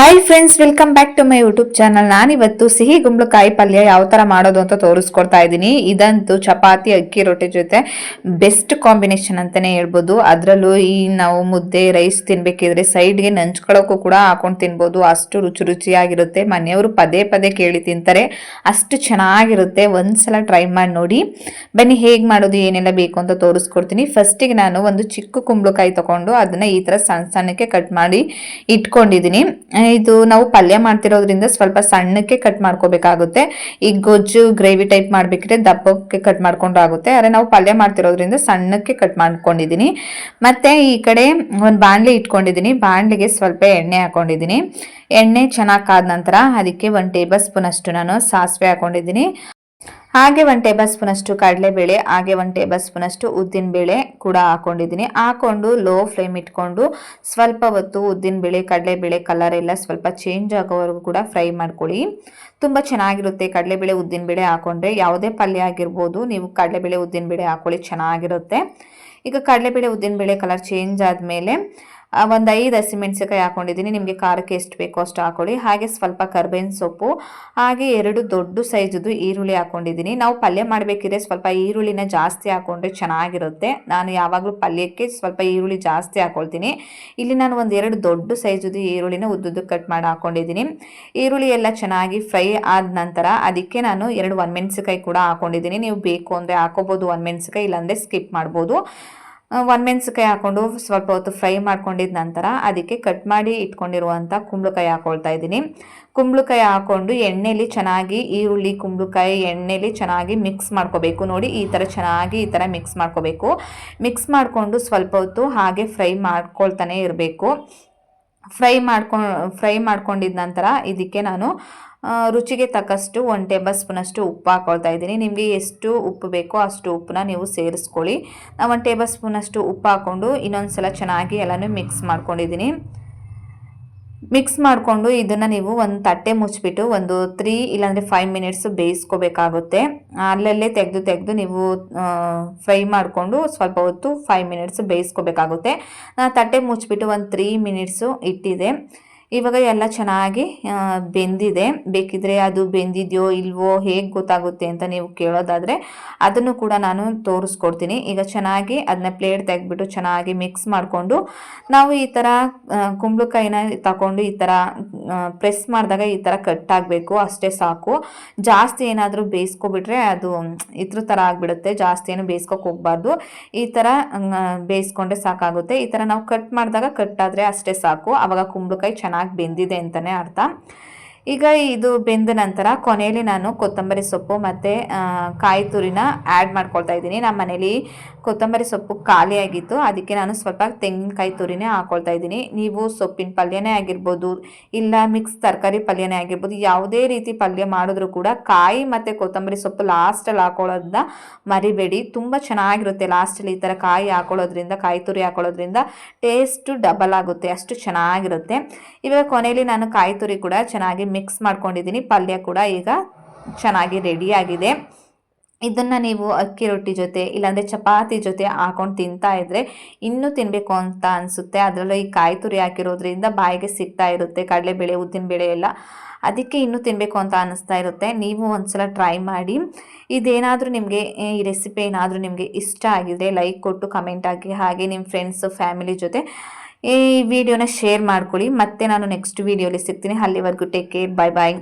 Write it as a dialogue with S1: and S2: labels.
S1: Hi friends, welcome back to my YouTube channel. ನಾನಿವತ್ತು ಸಿಹಿ ಕುಂಬಳಕಾಯಿ ಪಲ್ಯ ಯಾವ ತರ ಮಾಡೋದು ಅಂತ ತೋರಿಸ್ಕೊಡ್ತಾ ಇದ್ದೀನಿ. ಇದಂತೂ ಚಪಾತಿ ಅಕ್ಕಿ ರೊಟ್ಟಿ ಜೊತೆ ಬೆಸ್ಟ್ ಕಾಂಬಿನೇಷನ್ ಅಂತಾನೆ ಹೇಳ್ಬೋದು. ಅದರಲ್ಲೂ ಈ ನಾವು ಮುದ್ದೆ ರೈಸ್ ತಿನ್ಬೇಕಿದ್ರೆ ಸೈಡ್ಗೆ ನಂಚ್ಕೊಳ್ಳೋಕ್ಕೂ ಕೂಡ ಹಾಕೊಂಡು ತಿನ್ಬೋದು. ಅಷ್ಟು ರುಚಿಯಾಗಿರುತ್ತೆ. ಮನೆಯವರು ಪದೇ ಪದೇ ಕೇಳಿ ತಿಂತಾರೆ, ಅಷ್ಟು ಚೆನ್ನಾಗಿರುತ್ತೆ. ಒಂದ್ಸಲ ಟ್ರೈ ಮಾಡಿ ನೋಡಿ. ಬನ್ನಿ ಹೇಗೆ ಮಾಡೋದು, ಏನೆಲ್ಲ ಬೇಕು ಅಂತ ತೋರಿಸ್ಕೊಡ್ತೀನಿ. ಫಸ್ಟಿಗೆ ನಾನು ಒಂದು ಚಿಕ್ಕ ಕುಂಬಳಕಾಯಿ ತಗೊಂಡು ಅದನ್ನ ಈ ತರ ಸಣ್ಣ ಸಣ್ಣಕ್ಕೆ ಕಟ್ ಮಾಡಿ ಇಟ್ಕೊಂಡಿದ್ದೀನಿ. ಇದು ನಾವು ಪಲ್ಯ ಮಾಡ್ತಿರೋದ್ರಿಂದ ಸ್ವಲ್ಪ ಸಣ್ಣಕ್ಕೆ ಕಟ್ ಮಾಡ್ಕೋಬೇಕಾಗುತ್ತೆ. ಈ ಗೊಜ್ಜು ಗ್ರೇವಿ ಟೈಪ್ ಮಾಡ್ಬೇಕ್ರೆ ದಪ್ಪಕ್ಕೆ ಕಟ್ ಮಾಡ್ಕೊಂಡು ಆಗುತ್ತೆ. ಆದ್ರೆ ನಾವು ಪಲ್ಯ ಮಾಡ್ತಿರೋದ್ರಿಂದ ಸಣ್ಣಕ್ಕೆ ಕಟ್ ಮಾಡ್ಕೊಂಡಿದ್ದೀನಿ. ಮತ್ತೆ ಈ ಕಡೆ ಒಂದು ಬಾಣಲಿ ಇಟ್ಕೊಂಡಿದ್ದೀನಿ. ಬಾಣಲಿಗೆ ಸ್ವಲ್ಪ ಎಣ್ಣೆ ಹಾಕೊಂಡಿದ್ದೀನಿ. ಎಣ್ಣೆ ಚೆನ್ನಾಗಿ ಕಾದ ನಂತರ ಅದಕ್ಕೆ 1 ಟೇಬಲ್ ಸ್ಪೂನ್ ಅಷ್ಟು ನಾನು ಸಾಸಿವೆ ಹಾಕೊಂಡಿದ್ದೀನಿ. ಹಾಗೆ 1 ಟೇಬಲ್ ಸ್ಪೂನ್ ಅಷ್ಟು ಕಡಲೆಬೇಳೆ, ಹಾಗೆ 1 ಟೇಬಲ್ ಸ್ಪೂನ್ ಅಷ್ಟು ಉದ್ದಿನ ಬೇಳೆ ಕೂಡ ಹಾಕೊಂಡಿದ್ದೀನಿ. ಹಾಕೊಂಡು ಲೋ ಫ್ಲೇಮ್ ಇಟ್ಕೊಂಡು ಸ್ವಲ್ಪ ಹೊತ್ತು ಉದ್ದಿನ ಬೇಳೆ ಕಡಲೆಬೇಳೆ ಕಲರ್ ಎಲ್ಲ ಸ್ವಲ್ಪ ಚೇಂಜ್ ಆಗೋವರೆಗೂ ಕೂಡ ಫ್ರೈ ಮಾಡ್ಕೊಳ್ಳಿ. ತುಂಬ ಚೆನ್ನಾಗಿರುತ್ತೆ ಕಡಲೆಬೇಳೆ ಉದ್ದಿನ ಬೇಳೆ ಹಾಕೊಂಡ್ರೆ. ಯಾವುದೇ ಪಲ್ಯ ಆಗಿರ್ಬೋದು, ನೀವು ಕಡಲೆಬೇಳೆ ಉದ್ದಿನ ಬೇಳೆ ಹಾಕೊಳ್ಳಿ, ಚೆನ್ನಾಗಿರುತ್ತೆ. ಈಗ ಕಡಲೆಬೇಳೆ ಉದ್ದಿನ ಬೇಳೆ ಕಲರ್ ಚೇಂಜ್ ಆದಮೇಲೆ ಒಂದು 5 ಹಸಿಮೆಣಸಿನಕಾಯಿ ಹಾಕೊಂಡಿದ್ದೀನಿ. ನಿಮಗೆ ಖಾರಕ್ಕೆ ಎಷ್ಟು ಬೇಕೋ ಅಷ್ಟು ಹಾಕೊಳ್ಳಿ. ಹಾಗೆ ಸ್ವಲ್ಪ ಕರ್ಬೇವಿನ ಸೊಪ್ಪು, ಹಾಗೆ 2 ದೊಡ್ಡ ಸೈಜದು ಈರುಳ್ಳಿ ಹಾಕೊಂಡಿದ್ದೀನಿ. ನಾವು ಪಲ್ಯ ಮಾಡಬೇಕಿದ್ರೆ ಸ್ವಲ್ಪ ಈರುಳ್ಳಿನ ಜಾಸ್ತಿ ಹಾಕೊಂಡ್ರೆ ಚೆನ್ನಾಗಿರುತ್ತೆ. ನಾನು ಯಾವಾಗಲೂ ಪಲ್ಯಕ್ಕೆ ಸ್ವಲ್ಪ ಈರುಳ್ಳಿ ಜಾಸ್ತಿ ಹಾಕೊಳ್ತೀನಿ. ಇಲ್ಲಿ ನಾನು ಒಂದು 2 ದೊಡ್ಡ ಸೈಜದು ಈರುಳ್ಳಿನ ಉದ್ದುದ್ದು ಕಟ್ ಮಾಡಿ ಹಾಕೊಂಡಿದ್ದೀನಿ. ಈರುಳ್ಳಿ ಎಲ್ಲ ಚೆನ್ನಾಗಿ ಫ್ರೈ ಆದ ನಂತರ ಅದಕ್ಕೆ ನಾನು 2 ಒಣಮೆಣಸಿನಕಾಯಿ ಕೂಡ ಹಾಕೊಂಡಿದ್ದೀನಿ. ನೀವು ಬೇಕು ಅಂದರೆ ಹಾಕೋಬೋದು ಒಣಮೆಣಸಿನಕಾಯಿ, ಇಲ್ಲಾಂದರೆ ಸ್ಕಿಪ್ ಮಾಡ್ಬೋದು. ಒಣಮೆಣಸಿನಕಾಯಿ ಹಾಕೊಂಡು ಸ್ವಲ್ಪ ಹೊತ್ತು ಫ್ರೈ ಮಾಡ್ಕೊಂಡಿದ ನಂತರ ಅದಕ್ಕೆ ಕಟ್ ಮಾಡಿ ಇಟ್ಕೊಂಡಿರುವಂಥ ಕುಂಬಳಕಾಯಿ ಹಾಕೊಳ್ತಾ ಇದ್ದೀನಿ. ಕುಂಬಳಕಾಯಿ ಹಾಕೊಂಡು ಎಣ್ಣೆಲಿ ಚೆನ್ನಾಗಿ ಈರುಳ್ಳಿ ಕುಂಬಳಕಾಯಿ ಎಣ್ಣೆಲಿ ಚೆನ್ನಾಗಿ ಮಿಕ್ಸ್ ಮಾಡ್ಕೋಬೇಕು. ನೋಡಿ ಈ ಥರ ಚೆನ್ನಾಗಿ ಈ ಥರ ಮಿಕ್ಸ್ ಮಾಡ್ಕೋಬೇಕು. ಮಿಕ್ಸ್ ಮಾಡಿಕೊಂಡು ಸ್ವಲ್ಪ ಹೊತ್ತು ಹಾಗೆ ಫ್ರೈ ಮಾಡ್ಕೊಳ್ತಾನೆ ಇರಬೇಕು. ಫ್ರೈ ಮಾಡ್ಕೊಂಡಿದ ನಂತರ ಇದಕ್ಕೆ ನಾನು ರುಚಿಗೆ ತಕ್ಕಷ್ಟು 1 ಟೇಬಲ್ ಸ್ಪೂನ್ ಅಷ್ಟು ಉಪ್ಪು ಹಾಕೊಳ್ತಾ ಇದ್ದೀನಿ. ನಿಮಗೆ ಎಷ್ಟು ಉಪ್ಪು ಬೇಕೋ ಅಷ್ಟು ಉಪ್ಪನ್ನ ನೀವು ಸೇರಿಸ್ಕೊಳ್ಳಿ. ನಾನು 1 ಟೇಬಲ್ ಸ್ಪೂನ್ ಅಷ್ಟು ಉಪ್ಪು ಹಾಕ್ಕೊಂಡು ಇನ್ನೊಂದು ಸಲ ಚೆನ್ನಾಗಿ ಎಲ್ಲನೂ ಮಿಕ್ಸ್ ಮಾಡ್ಕೊಂಡಿದ್ದೀನಿ. ಮಿಕ್ಸ್ ಮಾಡಿಕೊಂಡು ಇದನ್ನು ನೀವು ಒಂದು ತಟ್ಟೆ ಮುಚ್ಚಿಬಿಟ್ಟು ಒಂದು 3 ಇಲ್ಲಾಂದರೆ 5 ಮಿನಿಟ್ಸ್ ಬೇಯಿಸ್ಕೋಬೇಕಾಗುತ್ತೆ. ಅಲ್ಲಲ್ಲೇ ತೆಗೆದು ನೀವು ಫ್ರೈ ಮಾಡಿಕೊಂಡು ಸ್ವಲ್ಪ ಹೊತ್ತು 5 ಮಿನಿಟ್ಸ್ ಬೇಯಿಸ್ಕೋಬೇಕಾಗುತ್ತೆ. ನಾನು ತಟ್ಟೆ ಮುಚ್ಚಿಬಿಟ್ಟು ಒಂದು 3 ಮಿನಿಟ್ಸು ಇಟ್ಟಿದೆ. ಇವಾಗ ಎಲ್ಲ ಚೆನ್ನಾಗಿ ಬೆಂದಿದೆ. ಬೇಕಿದ್ರೆ ಅದು ಬೆಂದಿದೆಯೋ ಇಲ್ವೋ ಹೇಗೆ ಗೊತ್ತಾಗುತ್ತೆ ಅಂತ ನೀವು ಕೇಳೋದಾದರೆ ಅದನ್ನು ಕೂಡ ನಾನು ತೋರಿಸ್ಕೊಡ್ತೀನಿ. ಈಗ ಚೆನ್ನಾಗಿ ಅದನ್ನ ಪ್ಲೇಟ್ ತೆಗೆದ್ಬಿಟ್ಟು ಚೆನ್ನಾಗಿ ಮಿಕ್ಸ್ ಮಾಡಿಕೊಂಡು ನಾವು ಈ ಥರ ಕುಂಬಳಕಾಯಿನ ತಗೊಂಡು ಈ ಥರ ಪ್ರೆಸ್ ಮಾಡಿದಾಗ ಈ ಥರ ಕಟ್ ಆಗಬೇಕು, ಅಷ್ಟೇ ಸಾಕು. ಜಾಸ್ತಿ ಏನಾದರೂ ಬೇಯಿಸ್ಕೊಬಿಟ್ರೆ ಅದು ಇದ್ರ ಥರ ಆಗಿಬಿಡುತ್ತೆ. ಜಾಸ್ತಿ ಏನು ಬೇಯಿಸ್ಕೊಕ್ಕೆ ಹೋಗಬಾರ್ದು. ಈ ಥರ ಬೇಯಿಸ್ಕೊಂಡ್ರೆ ಸಾಕಾಗುತ್ತೆ. ಈ ಥರ ನಾವು ಕಟ್ ಮಾಡಿದಾಗ ಕಟ್ ಆದರೆ ಅಷ್ಟೇ ಸಾಕು. ಆವಾಗ ಕುಂಬಳಕಾಯಿ ಚೆನ್ನಾಗಿ ಬೆಂದಿದೆ ಅಂತಾನೆ ಅರ್ಥ. ಈಗ ಇದು ಬೆಂದ ನಂತರ ಕೊನೆಯಲ್ಲಿ ನಾನು ಕೊತ್ತಂಬರಿ ಸೊಪ್ಪು ಮತ್ತು ಕಾಯಿ ತುರಿನ ಆ್ಯಡ್ ಮಾಡ್ಕೊಳ್ತಾ ಇದ್ದೀನಿ. ನಮ್ಮ ಮನೇಲಿ ಕೊತ್ತಂಬರಿ ಸೊಪ್ಪು ಖಾಲಿಯಾಗಿತ್ತು, ಅದಕ್ಕೆ ನಾನು ಸ್ವಲ್ಪ ತೆಂಗಿನಕಾಯಿ ತುರಿನೇ ಹಾಕೊಳ್ತಾ ಇದ್ದೀನಿ. ನೀವು ಸೊಪ್ಪಿನ ಪಲ್ಯನೇ ಆಗಿರ್ಬೋದು, ಇಲ್ಲ ಮಿಕ್ಸ್ ತರಕಾರಿ ಪಲ್ಯನೇ ಆಗಿರ್ಬೋದು, ಯಾವುದೇ ರೀತಿ ಪಲ್ಯ ಮಾಡಿದ್ರೂ ಕೂಡ ಕಾಯಿ ಮತ್ತು ಕೊತ್ತಂಬರಿ ಸೊಪ್ಪು ಲಾಸ್ಟಲ್ಲಿ ಹಾಕೊಳ್ಳೋದನ್ನ ಮರಿಬೇಡಿ. ತುಂಬ ಚೆನ್ನಾಗಿರುತ್ತೆ. ಲಾಸ್ಟಲ್ಲಿ ಈ ಥರ ಕಾಯಿ ಹಾಕೊಳ್ಳೋದ್ರಿಂದ, ಕಾಯಿ ತುರಿ ಹಾಕೊಳ್ಳೋದ್ರಿಂದ ಟೇಸ್ಟು ಡಬಲ್ ಆಗುತ್ತೆ, ಅಷ್ಟು ಚೆನ್ನಾಗಿರುತ್ತೆ. ಇವಾಗ ಕೊನೆಯಲ್ಲಿ ನಾನು ಕಾಯಿ ತುರಿ ಕೂಡ ಚೆನ್ನಾಗಿ ಮಿಕ್ಸ್ ಮಾಡ್ಕೊಂಡಿದ್ದೀನಿ. ಪಲ್ಯ ಕೂಡ ಈಗ ಚೆನ್ನಾಗಿ ರೆಡಿಯಾಗಿದೆ. ಇದನ್ನು ನೀವು ಅಕ್ಕಿ ರೊಟ್ಟಿ ಜೊತೆ ಇಲ್ಲಾಂದರೆ ಚಪಾತಿ ಜೊತೆ ಹಾಕೊಂಡು ತಿಂತಾ ಇದ್ದರೆ ಇನ್ನೂ ತಿನ್ನಬೇಕು ಅಂತ ಅನಿಸುತ್ತೆ. ಅದರಲ್ಲೂ ಈ ಕಾಯಿ ತುರಿ ಹಾಕಿರೋದ್ರಿಂದ ಬಾಯಿಗೆ ಸಿಗ್ತಾ ಇರುತ್ತೆ, ಕಡಲೆಬೇಳೆ ಉದ್ದಿನಬೇಳೆ ಎಲ್ಲ, ಅದಕ್ಕೆ ಇನ್ನೂ ತಿನ್ನಬೇಕು ಅಂತ ಅನ್ನಿಸ್ತಾ ಇರುತ್ತೆ. ನೀವು ಒಂದ್ಸಲ ಟ್ರೈ ಮಾಡಿ. ಇದೇನಾದರೂ ನಿಮಗೆ ಈ ರೆಸಿಪಿ ಏನಾದರೂ ನಿಮಗೆ ಇಷ್ಟ ಆಗಿದ್ರೆ ಲೈಕ್ ಕೊಟ್ಟು ಕಮೆಂಟ್ ಹಾಕಿ. ಹಾಗೆ ನಿಮ್ಮ ಫ್ರೆಂಡ್ಸು ಫ್ಯಾಮಿಲಿ ಜೊತೆ ಈ ವಿಡಿಯೋನ ಶೇರ್ ಮಾಡ್ಕೊಳ್ಳಿ. ಮತ್ತೆ ನಾನು ನೆಕ್ಸ್ಟ್ ವಿಡಿಯೋಲಿ ಸಿಗ್ತೀನಿ. ಅಲ್ಲಿವರೆಗೂ ಟೇಕ್ ಕೇರ್, ಬಾಯ್ ಬಾಯ್.